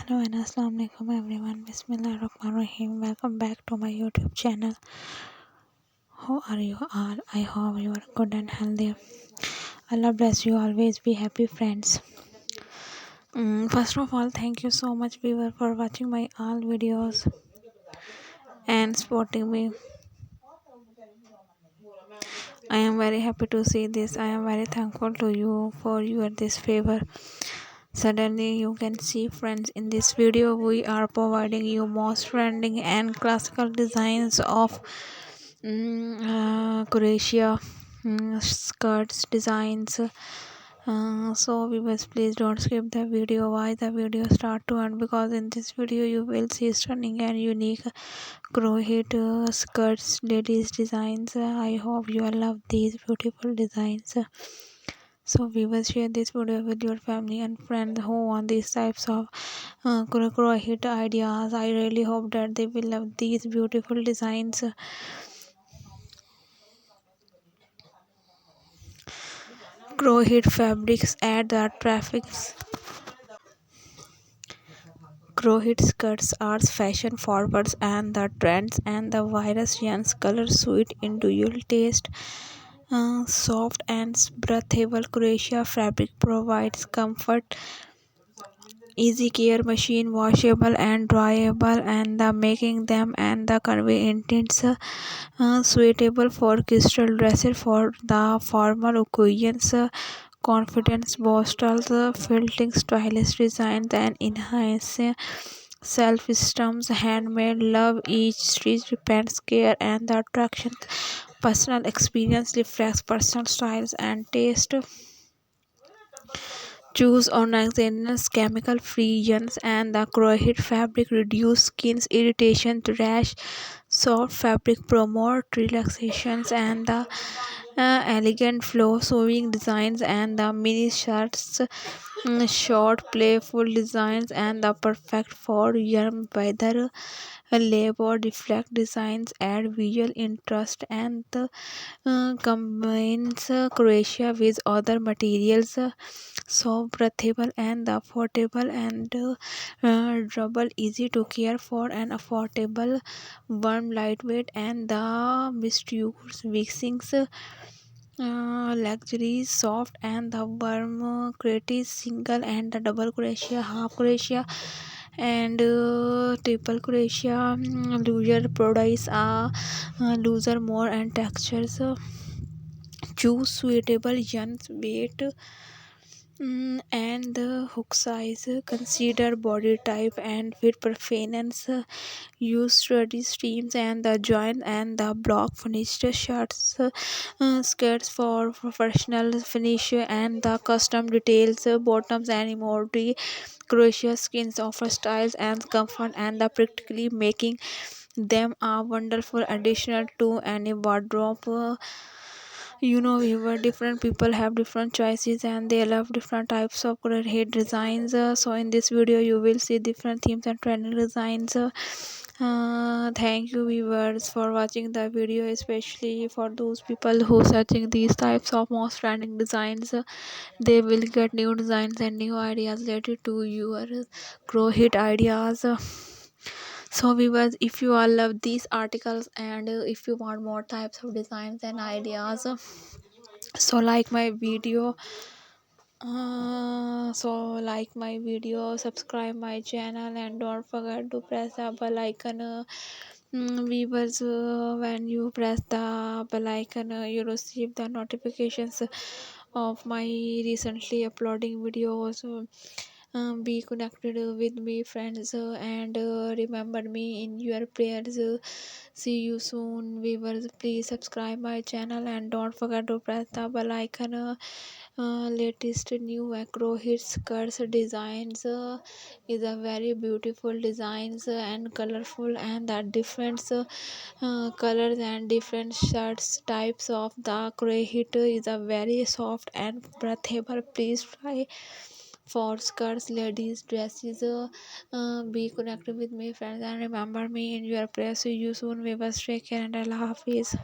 Hello and Assalamu alaikum everyone. Bismillahirrahmanirrahim. Welcome back to my YouTube channel. How are you all? I hope you are good and healthy. Allah bless you. Always be happy, friends. First of all, thank you so much, viewer, for watching my all videos and supporting me. I am very happy to see this. I am very thankful to you for your this favor. Suddenly you can see, friends, in this video we are providing you most trending and classical designs of Croatia skirts designs. So viewers, please don't skip the video. Why the video start to end? Because in this video you will see stunning and unique crochet skirts ladies designs. I hope you all love these beautiful designs. So viewers, share this video with your family and friends who want these types of crochet ideas. I really hope that they will love these beautiful designs. Crochet fabrics add the traffics. Crochet skirts are fashion forwards and the trends and the virus yarns color suit into your taste. Soft and breathable Croatia fabric provides comfort, easy care, machine washable and dryable, and the making them and the convenience suitable for crystal dresses for the formal occasions. Confidence boosters, filtering stylish designs and enhance self-esteem. Handmade love each stitch depends care and the attraction. Personal experience reflects personal styles and taste. Choose organizers, chemical-free yarns, and the crochet fabric reduce skin irritation to rash. Soft fabric promote relaxations and the elegant flow sewing designs and the mini shirts, short playful designs and the perfect for warm weather. Labor reflect designs add visual interest and combines Croatia with other materials. So breathable and affordable and durable, easy to care for and affordable, warm, lightweight and the mysterious mixings. Luxuries, soft and the warm, creative single and the double Croatia, half Croatia and triple Croatia. Looser products are looser more and textures. Choose suitable yarns, weight and the hook size. Consider body type and fit preference. Use sturdy streams and the joint and the block finished shirts, skirts for professional finish and the custom details, bottoms and embroidery. Crochet skins offer styles and comfort and the practically making them a wonderful additional to any wardrobe. We were different people have different choices and they love different types of crochet designs. So in this video you will see different themes and trending designs. Thank you viewers for watching the video, especially for those people who searching these types of most trending designs. They will get new designs and new ideas related to your crochet ideas. So viewers, if you all love these articles and if you want more types of designs and ideas, so like my video, subscribe my channel and don't forget to press the bell icon. Viewers, when you press the bell icon, you receive the notifications of my recently uploading videos. Be connected with me, friends, and remember me in your prayers. See you soon, viewers. Please subscribe my channel and don't forget to press the bell icon. Latest new acro hit skirts designs is a very beautiful designs and colorful and that different colors and different shirts types of the crochet is a very soft and breathable. Please try for skirts, ladies dresses. Be connected with me, friends, and remember me in your prayers. See you soon. We will take care and Allah Hafiz.